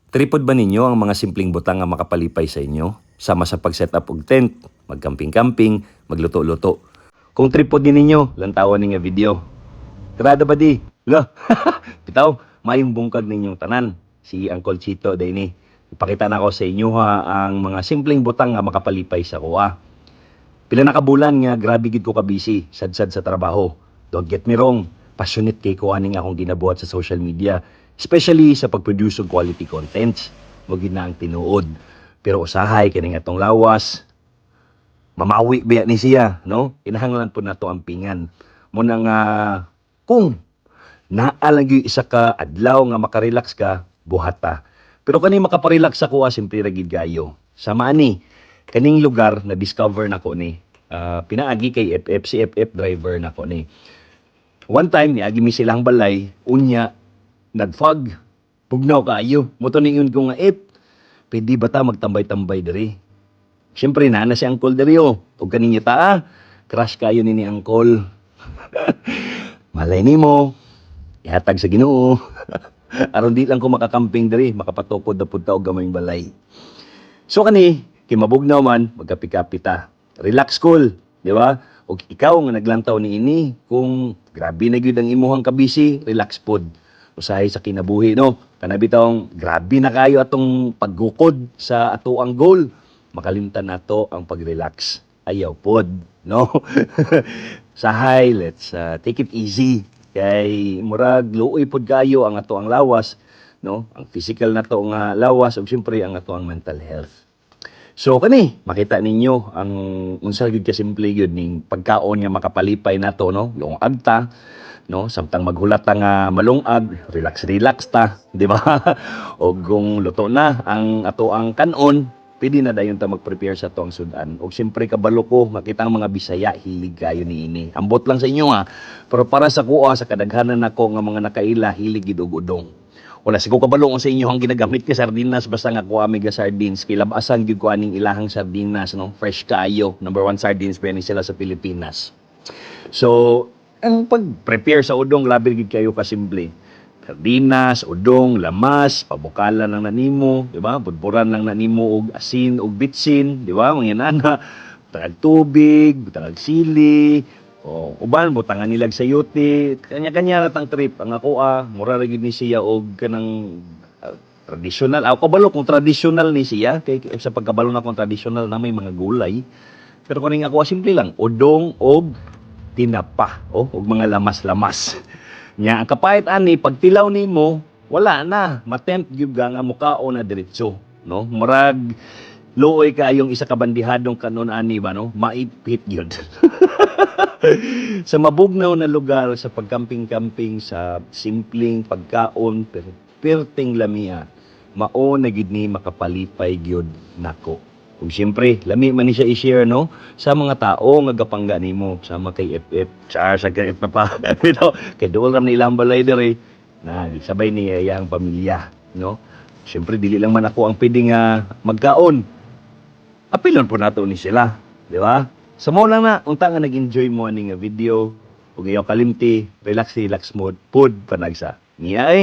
Tripod ba ninyo ang mga simpleng butang nga makapalipay sa inyo? Sama sa pag-setup og tent, magkamping-kamping, magluto-luto. Kung tripod din ninyo, lantawan nga video. Tirada ba di? Lo, bitaw, mayong bungkag ninyong tanan. Si Uncle Chito day ni. Ipakita na ko sa inyo ha ang mga simpleng butang nga makapalipay sa kuha. Pila na kabulan nga grabe gid ko ka busy, sad-sad sa trabaho. Don't get me wrong, passionate kay kuha ning akong ginabuhat sa social media, especially sa pag-produce og quality contents. Mo gid na ang tinuod. Pero usahay kining atong lawas, mamawi biya ni siya, no? Kinahanglan po nato ang pingan. Mo nang kung naa lang gyud isa ka adlaw nga makarelax ka, buhata. Pero kani makaparelax ako simpre ra gid gayo. Sama ani kaning lugar na discover nako ni. Pinaagi kay FF si FF driver nako ni. One time niagi mi silang balay, unya nagfog. Bugnaw kaayo. Moto ningon ko nga pwede ba ta magtambay-tambay diri? Siyempre na si Uncle diri o. Ug kaninyo ta crush kayo ni Uncle. Malay nimo, ihatag sa Ginoo. Aron di lang ko makakamping diri, makapatukod na pud ta og gamayng balay. So kani, kay mabugnaw man, magkapi-kapi ta. Relax cool, di ba? O ikaw nga naglantaw ni ini, kung grabe na gyud ang imuhang kabisi, relax pod. Usahay sa kinabuhi, no? Kanabi taong grabe na kayo atong paggukod sa ato ang goal. Makalimtan nato ang pag-relax. Ayaw pod, no? Sahay, let's take it easy. Kay murag luoy pod kayo ang ato ang lawas, no? Ang physical na to nga lawas ug syempre ang ato ang mental health. So kani makita ninyo ang unsa gyud ka simple gyud ning pagkaon nga makapalipay nato, no? Yung agta, no? Samtang maghulat ta nga malungag, relax ta, di ba? O kung luto na ang ato ang kanon, pwede na dayon ta mag-prepare sa tuang sudan. O siyempre kabalo ko, makita ang mga Bisaya, hilig kayo ni ini. Ambot lang sa inyo pero para sa kuha, sa kadaghanan nako nga mga nakaila, hilig gid og udong. Wala siguro kabalo sa inyo ang ginagamit ka sardinas, basta nga kuha mega sardines. Kilabasan gyud ko aning ilahang sardinas, no? Fresh kaayo. Number 1 sardines pa sila sa Pilipinas. So, ang pag-prepare sa udong, labi gid kayo kasimple. Sardinas, udong, lamas, pabukalan lang na nimo, di ba? Budburan lang na nimo og asin og bitsin, di ba? Mga nana, butang tubig, butang sili, o uban butangan nilag sa yuti, kanya-kanya ratang trip. Ang ako mura ra gyud ni siya og kanang traditional. Ako kabalo kung traditional ni siya, kay sa pagkabalo na kung traditional na may mga gulay. Pero kuning ako simple lang, udong og tinapa, og mga lamas-lamas. Nya ang kapait ani pagtilaw nimo wala na matempt gyud nga mukaon na diretso, no? Murag luoy kayong isa ka bandihadong kanon ani ba, no? Maipit gyud. Sa mabugnaw na lugar, sa pagkamping-kamping, sa simpleng pagkaon perting lamia, mao na gid ni makapalipay gyud nako. Ug siyempre, lami man ni siya i-share, no? Sa mga tao nga gapangga nimo, sama kay FF, sa kay FF pa. Kay duol ram ni ilang balay diri na sabay ni iyang pamilya, no? Siyempre dili lang man ako ang pwede nga magkaon. Apilon po nato ni sila, di ba? So mo lang na, unta nga nag-enjoy mo ani nga video, ug iyong kalimti, relax mode, pud panagsa. Niya